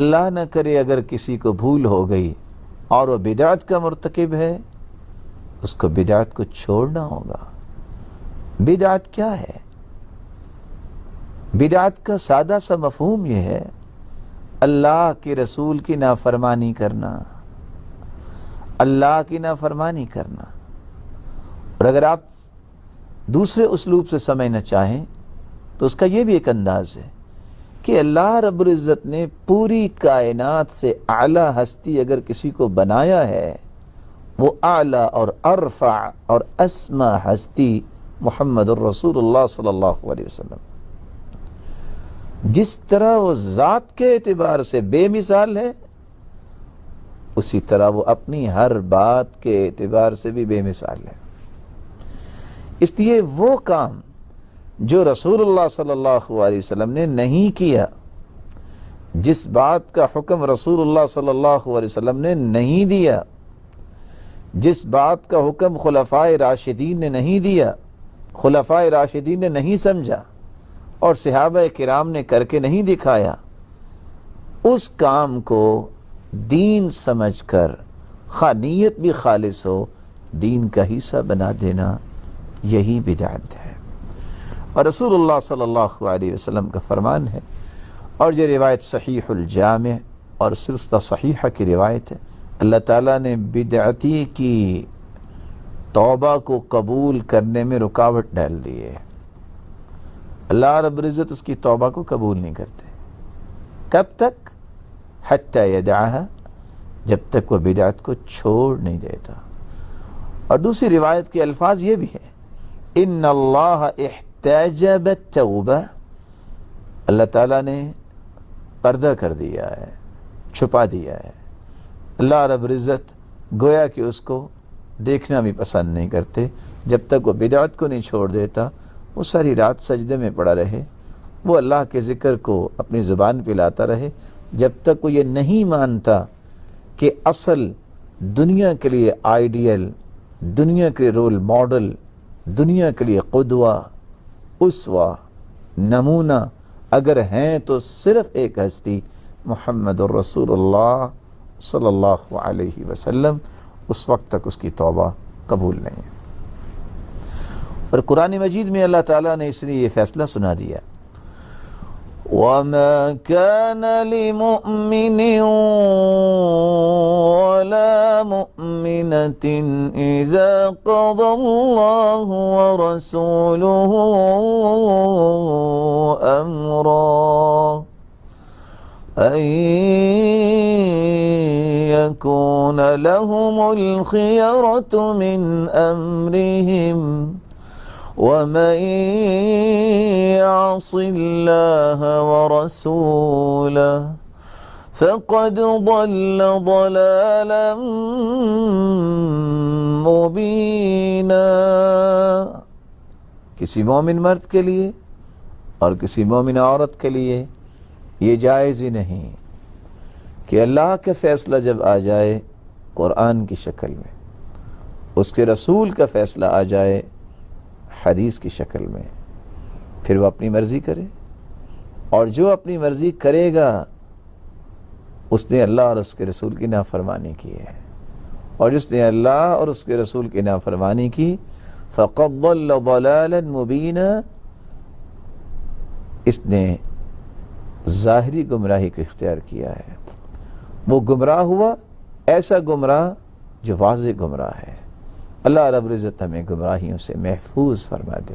اللہ نہ کرے اگر کسی کو بھول ہو گئی اور وہ بدعت کا مرتکب ہے، اس کو بدعت کو چھوڑنا ہوگا۔ بدعت کیا ہے؟ بدعت کا سادہ سا مفہوم یہ ہے اللہ کے رسول کی نافرمانی کرنا، اللہ کی نافرمانی کرنا۔ اور اگر آپ دوسرے اسلوب سے سمجھنا چاہیں تو اس کا یہ بھی ایک انداز ہے کہ اللہ رب العزت نے پوری کائنات سے اعلیٰ ہستی اگر کسی کو بنایا ہے، وہ اعلیٰ اور ارفع اور اسما ہستی محمد الرسول اللہ صلی اللہ علیہ وسلم۔ جس طرح وہ ذات کے اعتبار سے بے مثال ہے، اسی طرح وہ اپنی ہر بات کے اعتبار سے بھی بے مثال ہے۔ اس لیے وہ کام جو رسول اللہ صلی اللہ علیہ وسلم نے نہیں کیا، جس بات کا حکم رسول اللہ صلی اللہ علیہ وسلم نے نہیں دیا، جس بات کا حکم خلفائے راشدین نے نہیں دیا، خلفائے راشدین نے نہیں سمجھا اور صحابہ کرام نے کر کے نہیں دکھایا، اس کام کو دین سمجھ کر خواہ نیت بھی خالص ہو دین کا حصہ بنا دینا، یہی بدعت ہے۔ اور رسول اللہ صلی اللہ علیہ وسلم کا فرمان ہے، اور یہ روایت صحیح الجامع اور سلسلہ صحیحہ کی روایت ہے، اللہ تعالیٰ نے بدعتی کی توبہ کو قبول کرنے میں رکاوٹ ڈال دی ہے۔ اللہ رب العزت اس کی توبہ کو قبول نہیں کرتے۔ کب تک؟ حتی یدعہا، جب تک وہ بدعت کو چھوڑ نہیں دیتا۔ اور دوسری روایت کے الفاظ یہ بھی ہے، ان اللہ احتجب التوبہ، اللہ تعالیٰ نے پردہ کر دیا ہے، چھپا دیا ہے۔ اللہ رب العزت گویا کہ اس کو دیکھنا بھی پسند نہیں کرتے۔ جب تک وہ بدعت کو نہیں چھوڑ دیتا، وہ ساری رات سجدے میں پڑا رہے، وہ اللہ کے ذکر کو اپنی زبان پہ لاتا رہے، جب تک وہ یہ نہیں مانتا کہ اصل دنیا کے لیے آئیڈیل، دنیا کے لیے رول ماڈل، دنیا کے لیے قدوہ، اسوہ، نمونہ اگر ہیں تو صرف ایک ہستی محمد الرسول اللہ صلی اللہ علیہ وسلم، اس وقت تک اس کی توبہ قبول نہیں ہے۔ اور قرآن مجید میں اللہ تعالیٰ نے اس لیے یہ فیصلہ سنا دیا، وَمَا كَانَ لِمُؤْمِنٍ وَلَا مُؤْمِنَةٍ إِذَا قَضَى اللَّهُ وَرَسُولُهُ أَمْرًا أَن يَكُونَ لَهُمُ الْخِيَرَةُ مِنْ أَمْرِهِمْ وَمَن يَعْصِ اللَّهَ وَرَسُولَهُ فَقَدْ ضَلَّ ضَلَالًا مُبِينًا۔ کسی مومن مرد کے لیے اور کسی مومن عورت کے لیے یہ جائز ہی نہیں کہ اللہ کا فیصلہ جب آ جائے قرآن کی شکل میں، اس کے رسول کا فیصلہ آ جائے حدیث کی شکل میں، پھر وہ اپنی مرضی کرے، اور جو اپنی مرضی کرے گا اس نے اللہ اور اس کے رسول کی نافرمانی کی ہے، اور جس نے اللہ اور اس کے رسول کی نافرمانی کی فَقَدْ ضَلَّ ضَلَالًا مُبِينًا، اس نے ظاہری گمراہی کو اختیار کیا ہے، وہ گمراہ ہوا، ایسا گمراہ جو واضح گمراہ ہے۔ اللہ رب العزت ہمیں گمراہیوں سے محفوظ فرما دے۔